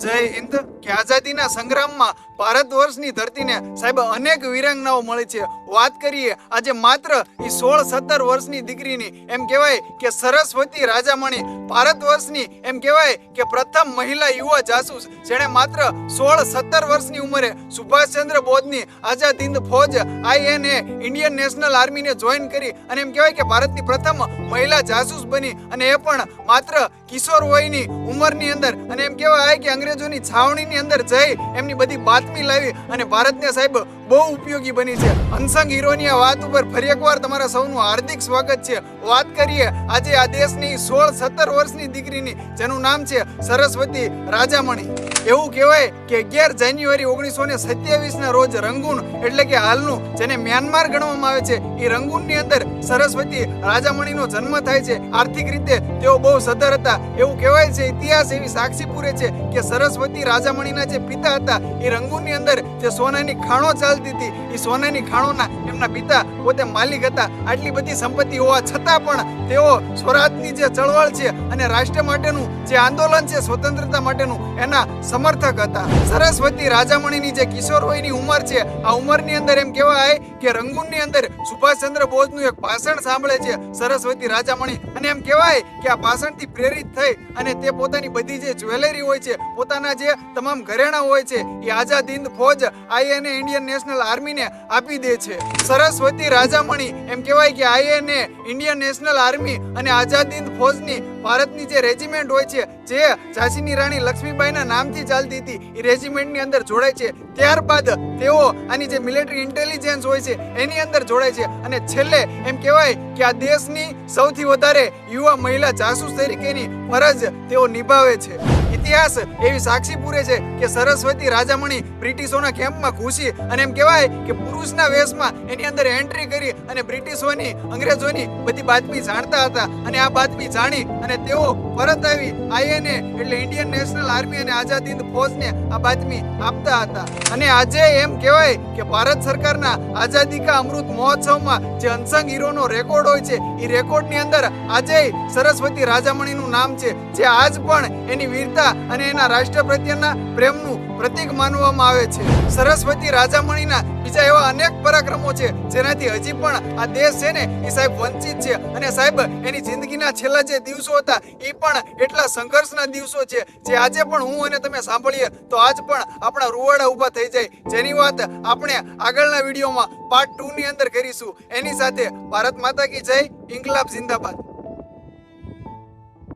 જય હિન્દ કે આઝાદીના સંગ્રામમાં ભારત વર્ષની ધરતીને સાહેબ અનેક વીરાંગનાઓ મળી છે. વાત કરીએ આજે માત્ર એ 16-17 વર્ષની દીકરીની, એમ કહેવાય કે સરસ્વતી રાજામણી ભારત વર્ષની એમ કહેવાય કે પ્રથમ મહિલા યુવા જાસૂસ, જેણે માત્ર 16-17 વર્ષની ઉંમરે સુભાષચંદ્ર બોઝની આઝાદ હિન્દ ફૌજ INA ઇન્ડિયન નેશનલ આર્મીને જોઈન કરી અને એમ કહેવાય કે ભારતની પ્રથમ મહિલા જાસૂસ બની, અને એ પણ માત્ર કિશોર વયની ઉંમરની અંદર, અને એમ કહેવાય કે અંગ્રેજોની છાવણીની અંદર જઈ એમની બધી બાતમી લાવી અને ભારતને સાહેબ બહુ ઉપયોગી બની છે. અનસંગ હીરોની આ વાત ઉપર ફરી એકવાર તમારા સૌનું હાર્દિક સ્વાગત છે. વાત કરીએ આજે આ દેશની 16-17 વર્ષની દીકરીની, જેનું નામ છે સરસ્વતી રાજામણી. એવું કહેવાય કે 11 જાન્યુઆરી 1927ના રોજ રંગૂન એટલે કે હાલનું જેને મ્યાનમાર ગણવામાં આવે છે એ રંગૂનની અંદર સરસ્વતી રાજામણીનો જન્મ થાય છે. આર્થિક રીતે તેઓ બહુ સદ્ધર હતા. એવું કહેવાય છે, ઇતિહાસ એવી સાક્ષી પૂરે છે કે સરસ્વતી રાજામણીના જે પિતા હતા એ રંગૂનની અંદર જે સોનાની ખાણો ચાલતી હતી એ સોનાની ખાણોના એમના પિતા પોતે માલિક હતા. આટલી બધી સંપત્તિ હોવા છતાં પણ તેઓ સ્વરાજની જે ચળવળ છે અને રાષ્ટ્ર માટેનું જે આંદોલન છે સ્વતંત્રતા માટેનું એના સમર્થક હતા. સરસ્વતી રાજામણીની જે કિશોર વયની ઉંમર છે, આ ઉંમરની અંદર એમ કહેવાય કે રંગૂનની અંદર સુભાષચંદ્ર બોઝનું એક ભાષણ સાંભળે છે સરસ્વતી રાજામણી, અને એમ કહેવાય કે આ ભાષણથી પ્રેરિત થઈ અને તે પોતાની બધી જે જ્વેલરી હોય છે, પોતાના જે તમામ ઘરેણા હોય છે એ આઝાદ હિન્દ ફૌજ INA ઇન્ડિયન નેશનલ આર્મીને આપી દે છે. સરસ્વતી રાજામણી એમ કહેવાય કે INA ઇન્ડિયન નેશનલ આર્મી અને આઝાદ હિન્દ ફૌજની ભારતની જે રેજિમેન્ટ હોય છે, જે ઝાંસીની રાણી લક્ષ્મીબાઈના નામથી ચાલતી હતી, એ રેજિમેન્ટની અંદર જોડાય છે. ત્યારબાદ તેઓ આની જે મિલિટરી ઇન્ટેલિજન્સ હોય છે એની અંદર જોડાય છે, અને છેલ્લે એમ કહેવાય કે આ દેશની સૌથી વધારે યુવા મહિલા જાસૂસ તરીકેની ફરજ તેઓ નિભાવે છે. ઇતિહાસ એવી સાક્ષી પૂરે છે કે સરસ્વતી રાજામણી બ્રિટિશોના કેમ્પમાં ઘૂસી અને એમ કહેવાય કે પુરુષના વેશમાં એની અંદર એન્ટ્રી કરી અને બ્રિટિશોની, અંગ્રેજોની બધી બાતમી જાણતા હતા, અને આ બાતમી જાણી અને તેઓ પરત આવી INA એટલે ઇન્ડિયન નેશનલ આર્મી અને આઝાદ હિન્દ ફૌજને આ બાતમી આપતા હતા. અને આજે એમ કહેવાય કે ભારત સરકારના આઝાદી કા અમૃત મહોત્સવમાં જે અનસંગ હીરોનો રેકોર્ડ હોય છે એ રેકોર્ડની અંદર આજે સરસ્વતી રાજામણીનું નામ છે, જે આજ પણ એની વીરતા અને એના રાષ્ટ્ર પ્રત્યેના પ્રેમનું પ્રતીક માનવામાં આવે છે. સરસ્વતી રાજામણીના બીજા એવા અનેક પરાક્રમો છે જેનાથી હજી પણ આ દેશ છે ને એ સાહેબ વંચિત છે, અને સાહેબ એની જિંદગીના છેલ્લા જે દિવસો હતા એ પણ એટલા સંઘર્ષના દિવસો છે જે આજે પણ હું અને તમે સાંભળીએ તો આજ પણ આપણા રૂવાડા ઊભા થઈ જાય, જેની વાત આપણે આગળના વિડીયોમાં પાર્ટ 2 ની અંદર કરીશું. એની સાથે ભારત માતા કી જય, ઇન્કલાબ જિંદાબાદ.